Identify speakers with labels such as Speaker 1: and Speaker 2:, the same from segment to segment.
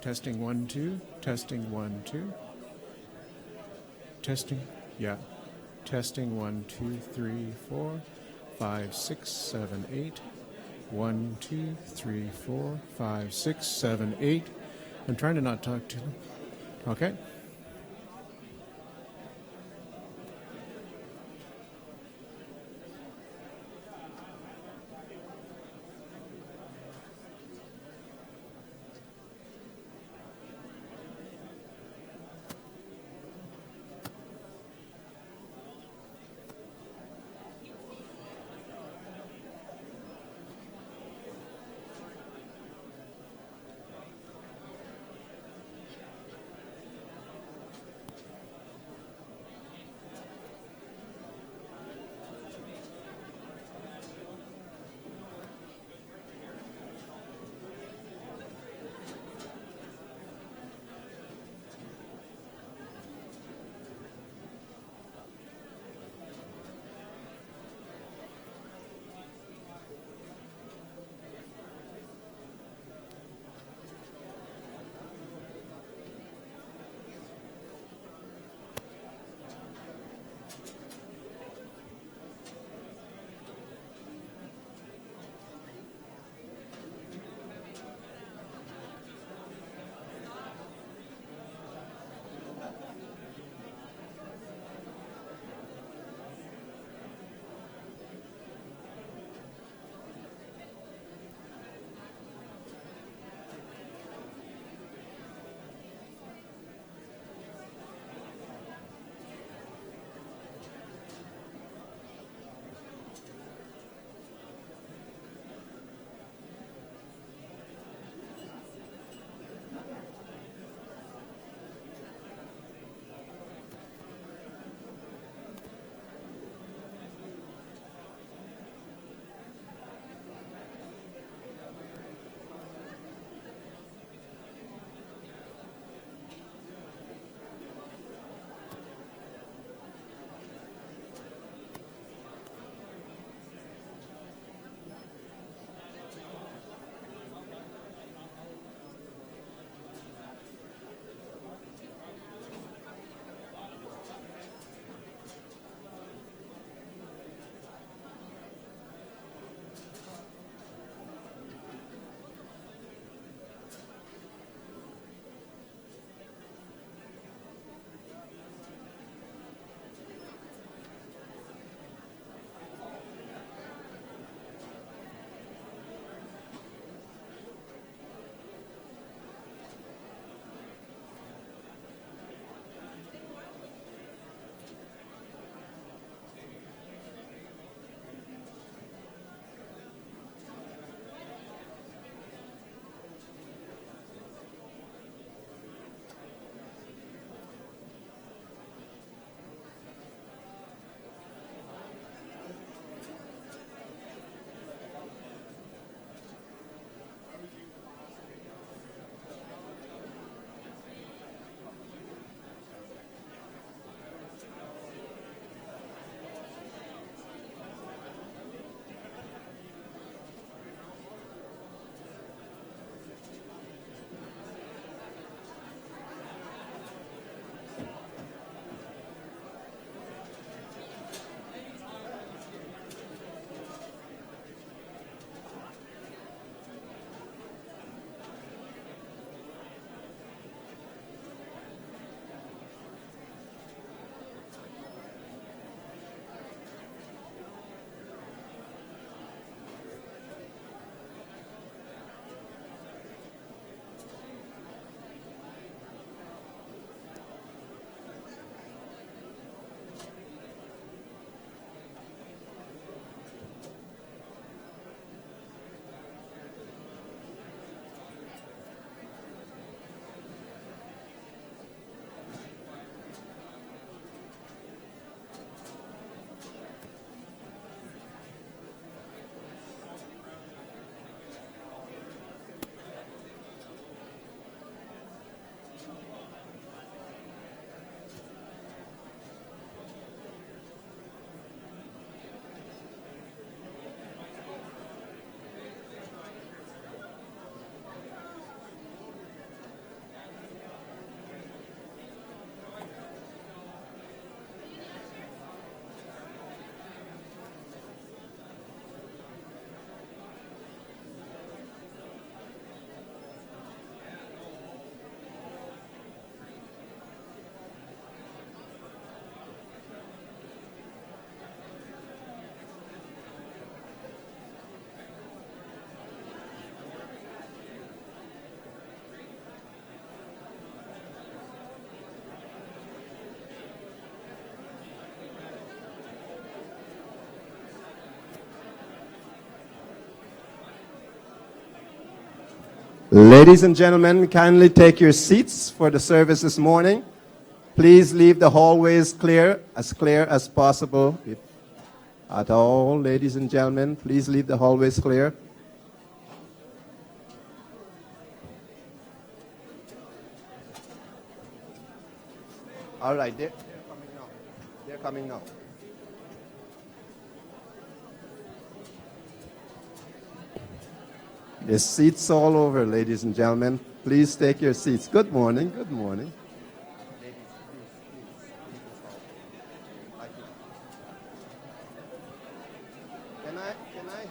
Speaker 1: Testing 1, 2. Testing 1, 2. Testing. Yeah. Testing 1, 2, 3, 4, 5, 6, 7, 8. 1, 2, 3, 4, 5, 6, 7, 8. I'm trying to not talk to them. Okay.
Speaker 2: Ladies and gentlemen, kindly take your seats for the service this morning. Please leave the hallways clear as possible. If at all, ladies and gentlemen, please leave the hallways clear. All right, they're coming now. They're coming now. There's seats all over, ladies and gentlemen. Please take your seats. Good morning. Good morning. Ladies, please. Can I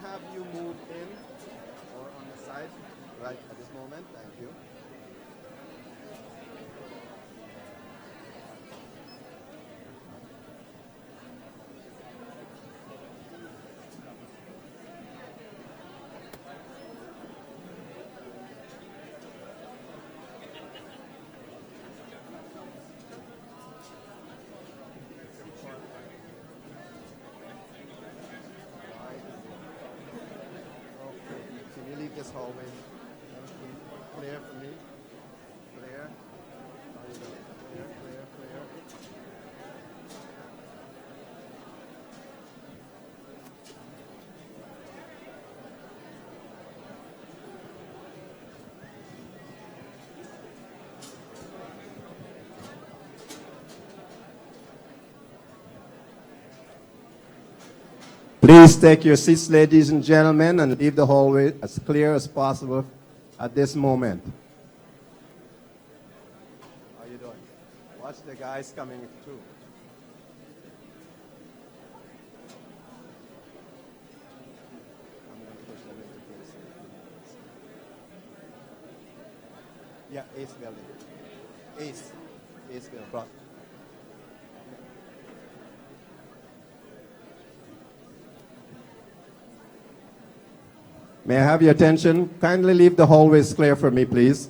Speaker 2: have you move in or on the side right at this moment? Thank you. Can you leave this hallway clear for me? Clear. Clear. Please take your seats, ladies and gentlemen, and leave the hallway as clear as possible at this moment. How you doing? Watch the guys coming through. I'm going to push them into place. Yeah, Ace building. Ace building. May I have your attention? Kindly leave the hallways clear for me, please.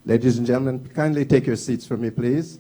Speaker 2: Ladies and gentlemen, kindly take your seats for me, please.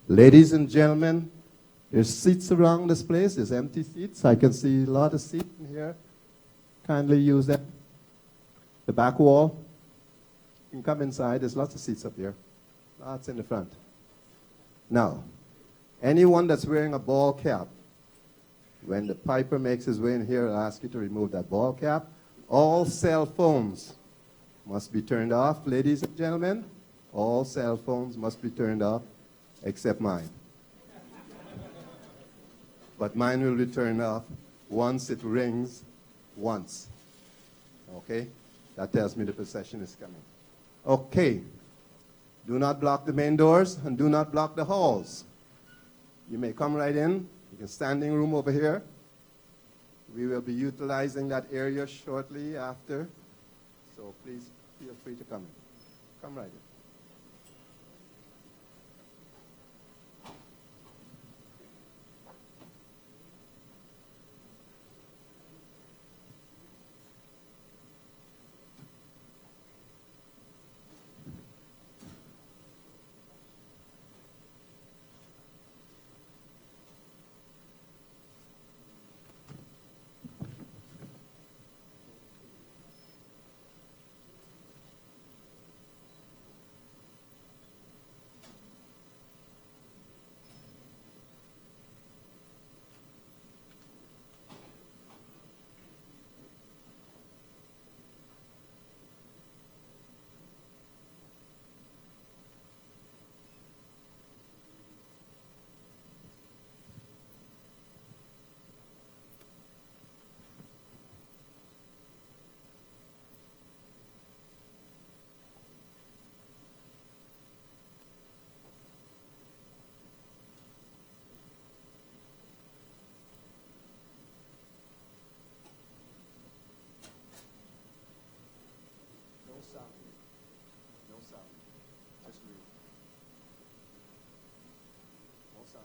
Speaker 2: Ladies and gentlemen, there's seats around this place. There's empty seats. I can see a lot of seats in here. Kindly use them. The back wall. You can come inside. There's lots of seats up here. Lots in the front. Now, anyone that's wearing a ball cap, when the piper makes his way in here, I'll ask you to remove that ball cap. All cell phones must be turned off, ladies and gentlemen. All cell phones must be turned off, except mine. But mine will be turned off once it rings once. Okay? That tells me the procession is coming. Okay. Do not block the main doors and do not block the halls. You may come right in. You can standing room over here. We will be utilizing that area shortly after. So please feel free to come in. Come right in. No sound. Just read. No sound.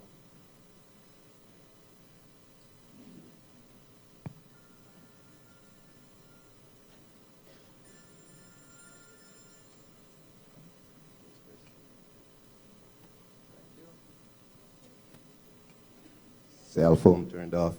Speaker 2: Cell phone turned off.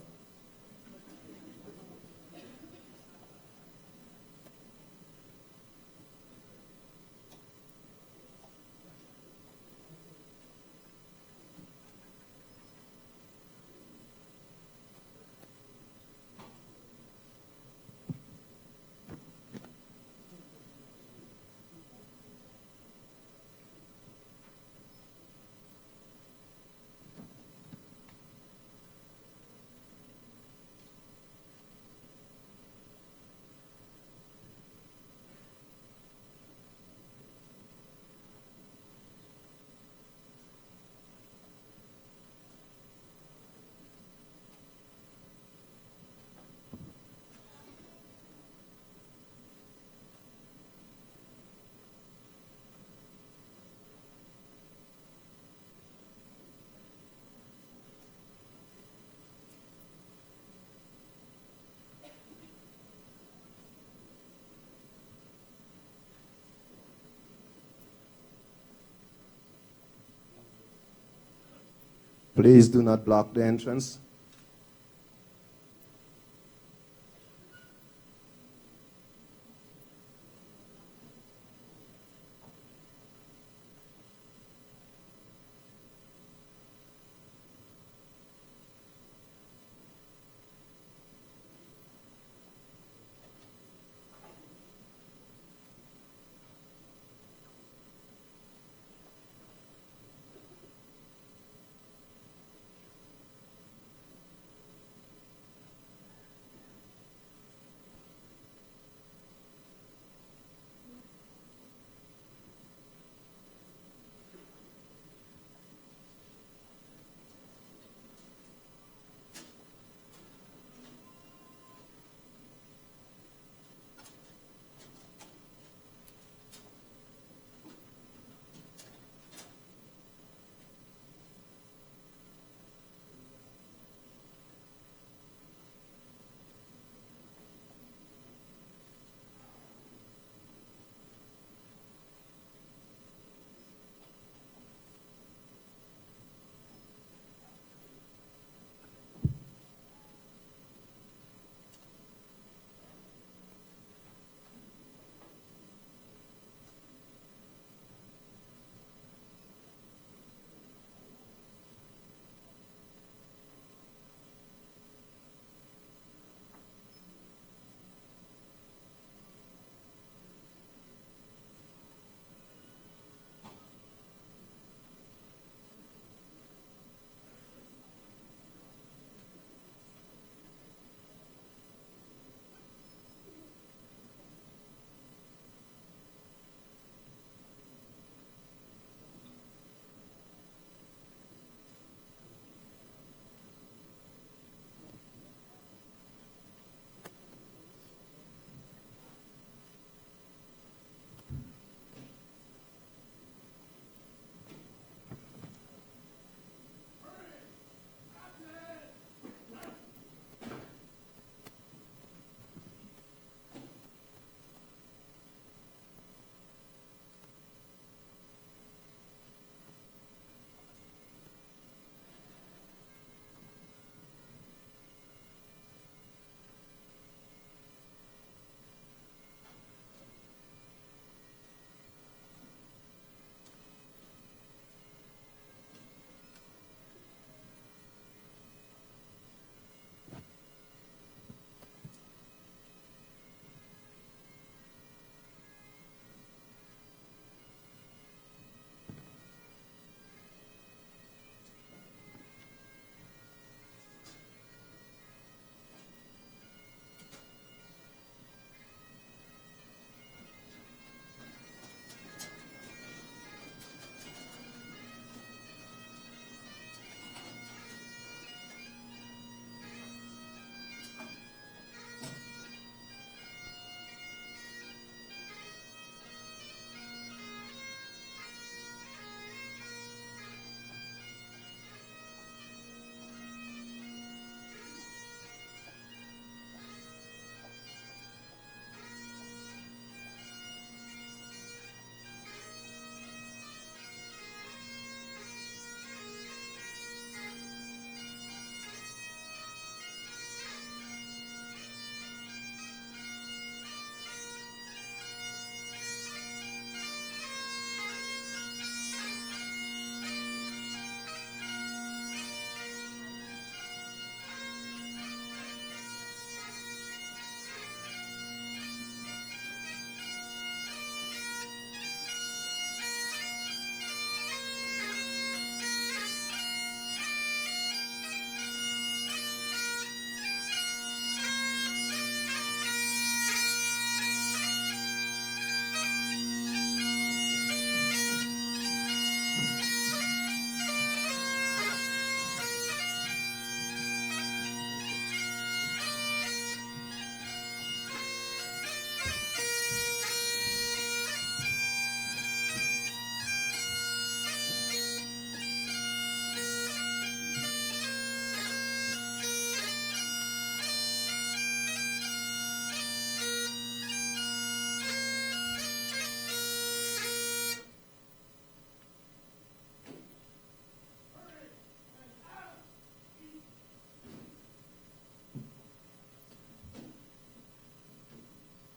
Speaker 2: Please do not block the entrance.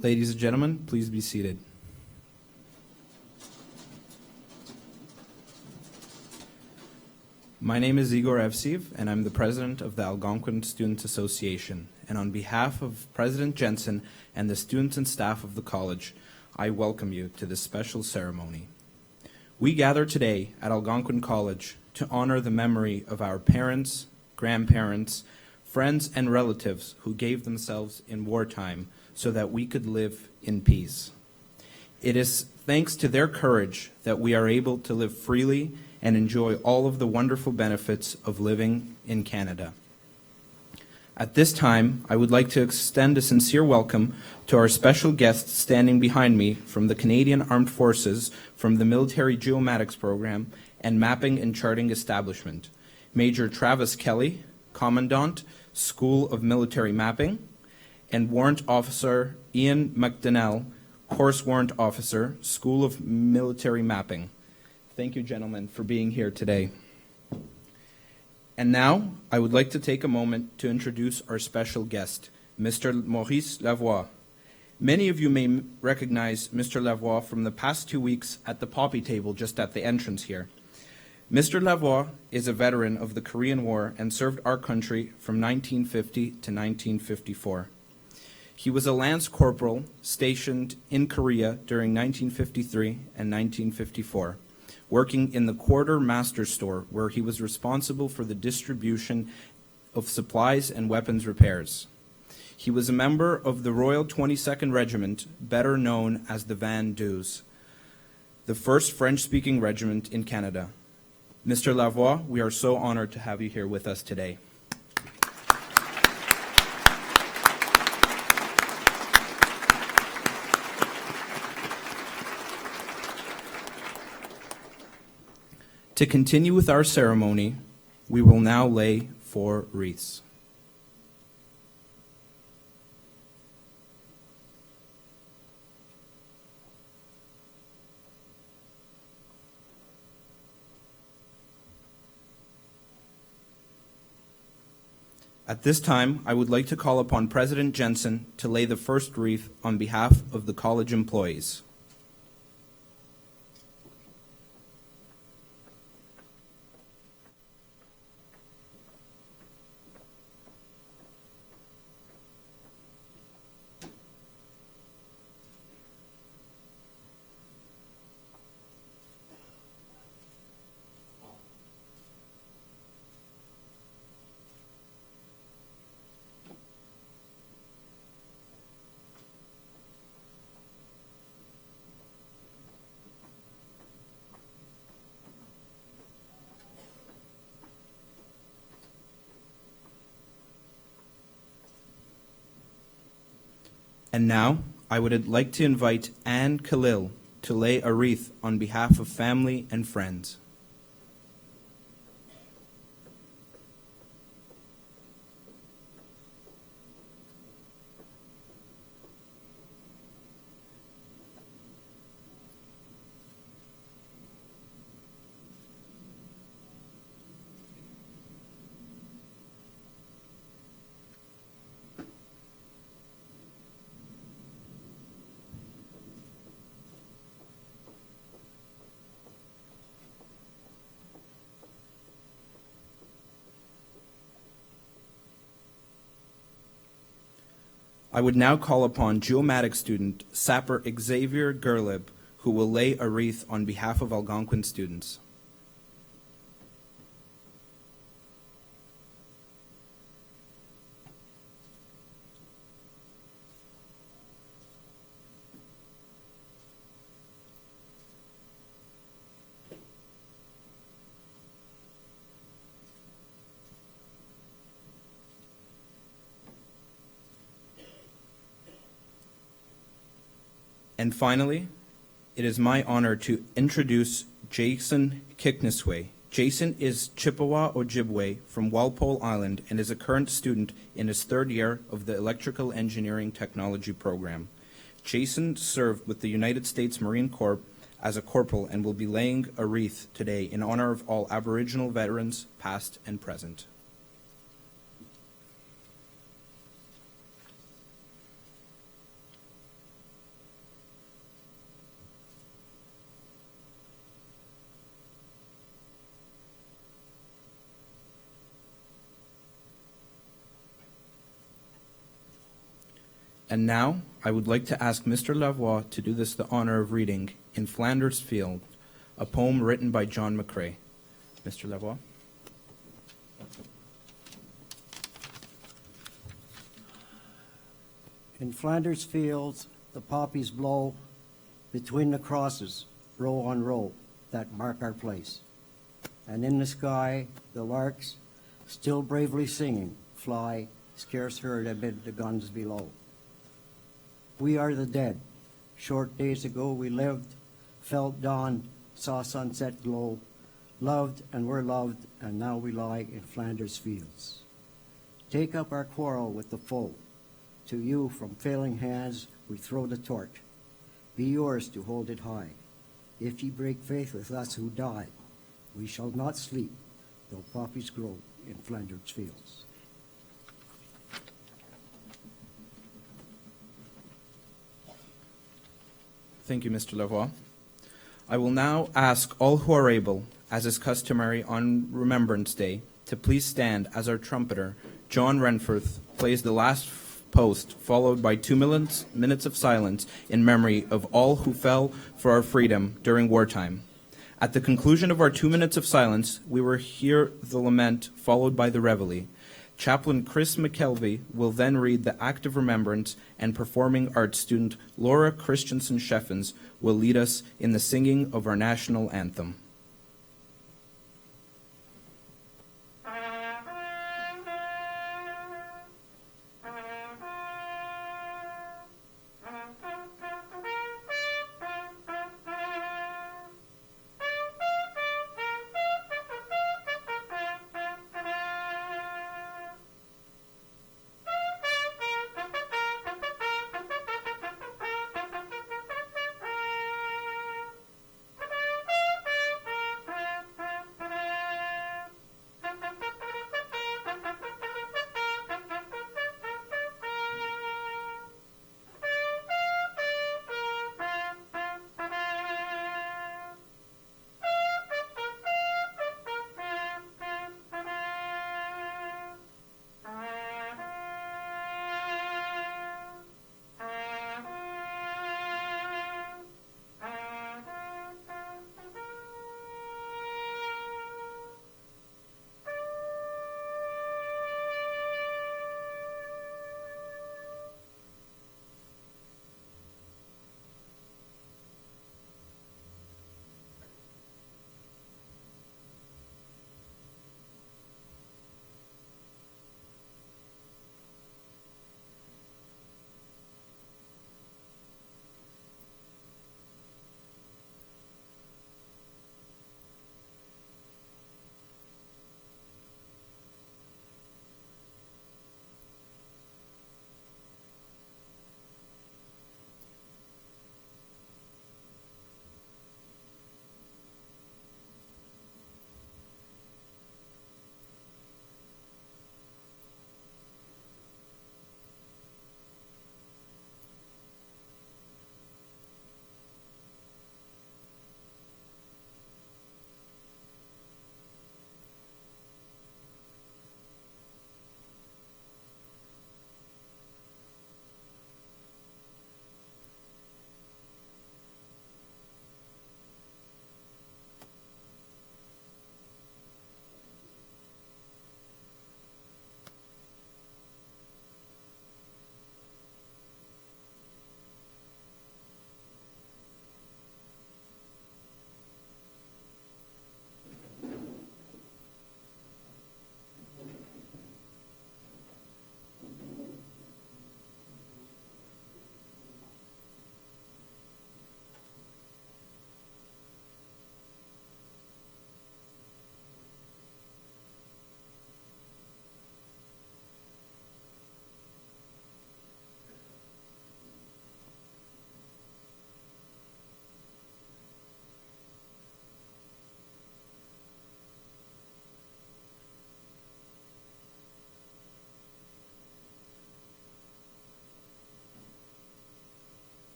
Speaker 3: Ladies and gentlemen, please be seated. My name is Igor Evseev, and I'm the president of the Algonquin Students Association. And on behalf of President Jensen and the students and staff of the college, I welcome you to this special ceremony. We gather today at Algonquin College to honor the memory of our parents, grandparents, friends, and relatives who gave themselves in wartime so that we could live in peace. It is thanks to their courage that we are able to live freely and enjoy all of the wonderful benefits of living in Canada. At this time, I would like to extend a sincere welcome to our special guests standing behind me from the Canadian Armed Forces, from the Military Geomatics Program and Mapping and Charting Establishment, Major Travis Kelly, Commandant, School of Military Mapping, and Warrant Officer Ian McDonnell, Course Warrant Officer, School of Military Mapping. Thank you, gentlemen, for being here today. And now, I would like to take a moment to introduce our special guest, Mr. Maurice Lavoie. Many of you may recognize Mr. Lavoie from the past 2 weeks at the poppy table just at the entrance here. Mr. Lavoie is a veteran of the Korean War and served our country from 1950 to 1954. He was a lance corporal stationed in Korea during 1953 and 1954, working in the quartermaster store where he was responsible for the distribution of supplies and weapons repairs. He was a member of the Royal 22nd Regiment, better known as the Vendus, the first French-speaking regiment in Canada. Mr. Lavoie, we are so honored to have you here with us today. To continue with our ceremony, we will now lay 4 wreaths. At this time, I would like to call upon President Jensen to lay the first wreath on behalf of the college employees. And now, I would like to invite Anne Khalil to lay a wreath on behalf of family and friends. I would now call upon geomatics student Sapper Xavier Gerlib, who will lay a wreath on behalf of Algonquin students. And finally, it is my honor to introduce Jason Kicknesway. Jason is Chippewa Ojibwe from Walpole Island and is a current student in his 3rd year of the Electrical Engineering Technology program. Jason served with the United States Marine Corps as a corporal and will be laying a wreath today in honor of all Aboriginal veterans, past and present. And now, I would like to ask Mr. Lavoie to do us the honor of reading In Flanders Field, a poem written by John McCrae. Mr. Lavoie.
Speaker 4: In Flanders fields, the poppies blow between the crosses, row on row, that mark our place. And in the sky, the larks, still bravely singing, fly, scarce heard amid the guns below. We are the dead. Short days ago we lived, felt dawn, saw sunset glow, loved and were loved, and now we lie in Flanders fields. Take up our quarrel with the foe. To you from failing hands we throw the torch. Be yours to hold it high. If ye break faith with us who died, we shall not sleep, though poppies grow in Flanders fields.
Speaker 3: Thank you, Mr. Lavoie. I will now ask all who are able, as is customary on Remembrance Day, to please stand as our trumpeter, John Renforth, plays the last post, followed by 2 minutes of silence in memory of all who fell for our freedom during wartime. At the conclusion of our 2 minutes of silence, we will hear the lament followed by the reveille. Chaplain Chris McKelvey will then read the Act of Remembrance, and performing arts student Laura Christensen Sheffens will lead us in the singing of our national anthem.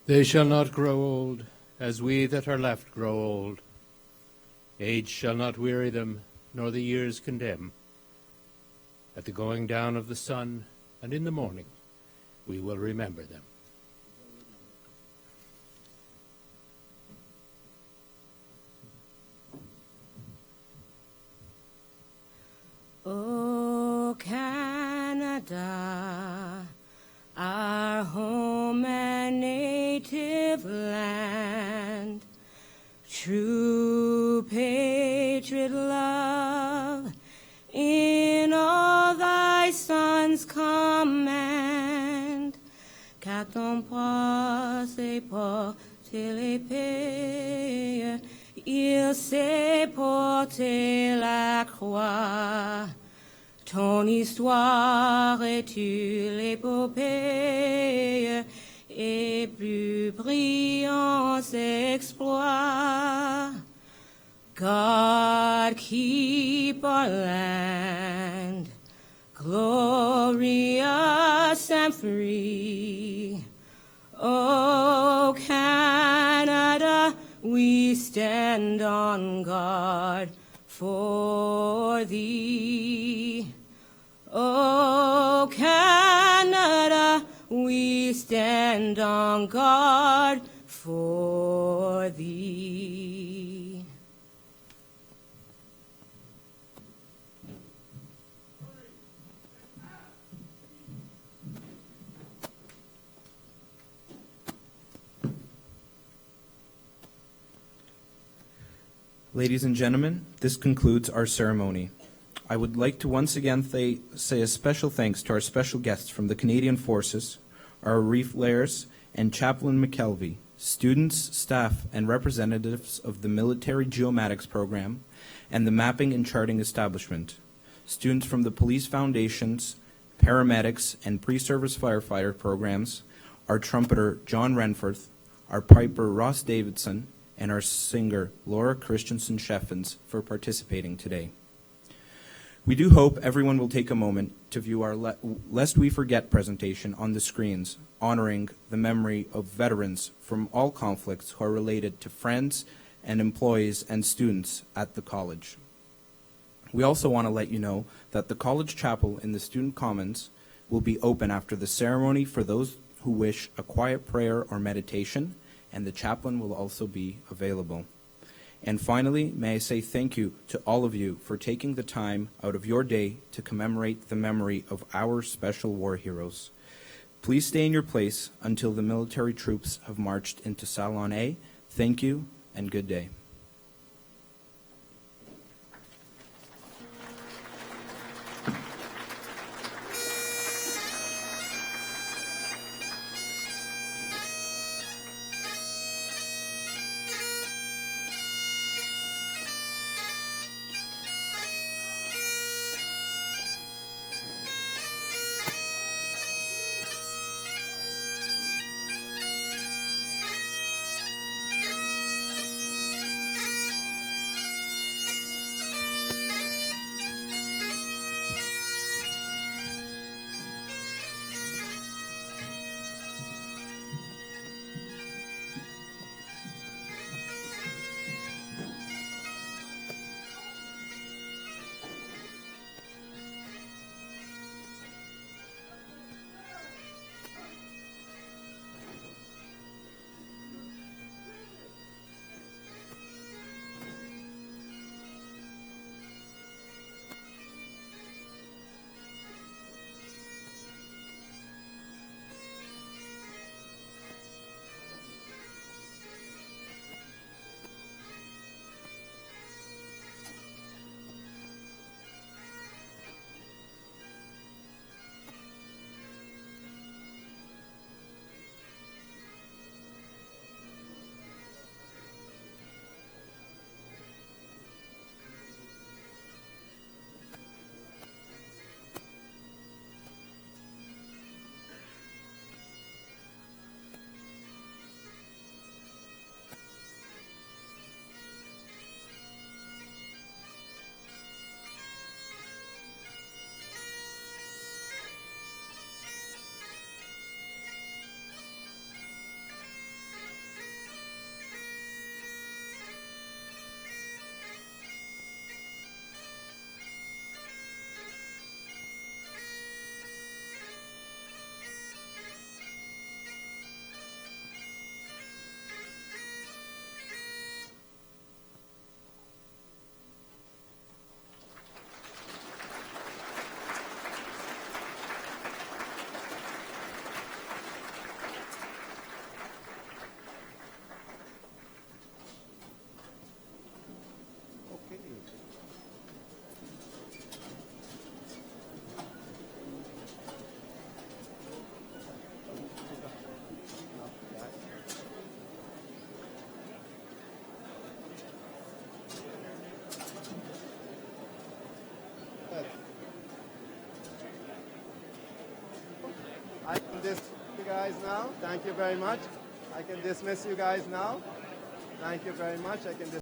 Speaker 5: They shall not grow old, as we that are left grow old. Age shall not weary them, nor the years condemn. At the going down of the sun, and in the morning, we will remember them.
Speaker 6: O Canada, our home and native land, true patriot love in all thy sons command, qu'à ton poids s'est porté l'épée, il s'est porté la croix. Ton histoire est l'épopée et plus brillants exploits. God keep our land glorious and free. O Canada, we stand on guard for thee. O Canada, we stand on guard for thee.
Speaker 3: Ladies and gentlemen, this concludes our ceremony. I would like to once again say a special thanks to our special guests from the Canadian Forces, our Reef Layers, and Chaplain McKelvey, students, staff, and representatives of the Military Geomatics Program and the Mapping and Charting Establishment, students from the Police Foundations, paramedics, and pre-service firefighter programs, our trumpeter John Renforth, our piper Ross Davidson, and our singer Laura Christensen Sheffens for participating today. We do hope everyone will take a moment to view our Lest We Forget presentation on the screens, honoring the memory of veterans from all conflicts who are related to friends and employees and students at the college. We also want to let you know that the college chapel in the Student Commons will be open after the ceremony for those who wish a quiet prayer or meditation, and the chaplain will also be available. And finally, may I say thank you to all of you for taking the time out of your day to commemorate the memory of our special war heroes. Please stay in your place until the military troops have marched into Salon A. Thank you, and good day.
Speaker 2: I can dismiss you guys now. Thank you very much. I can dismiss you guys now. Thank you very much. I can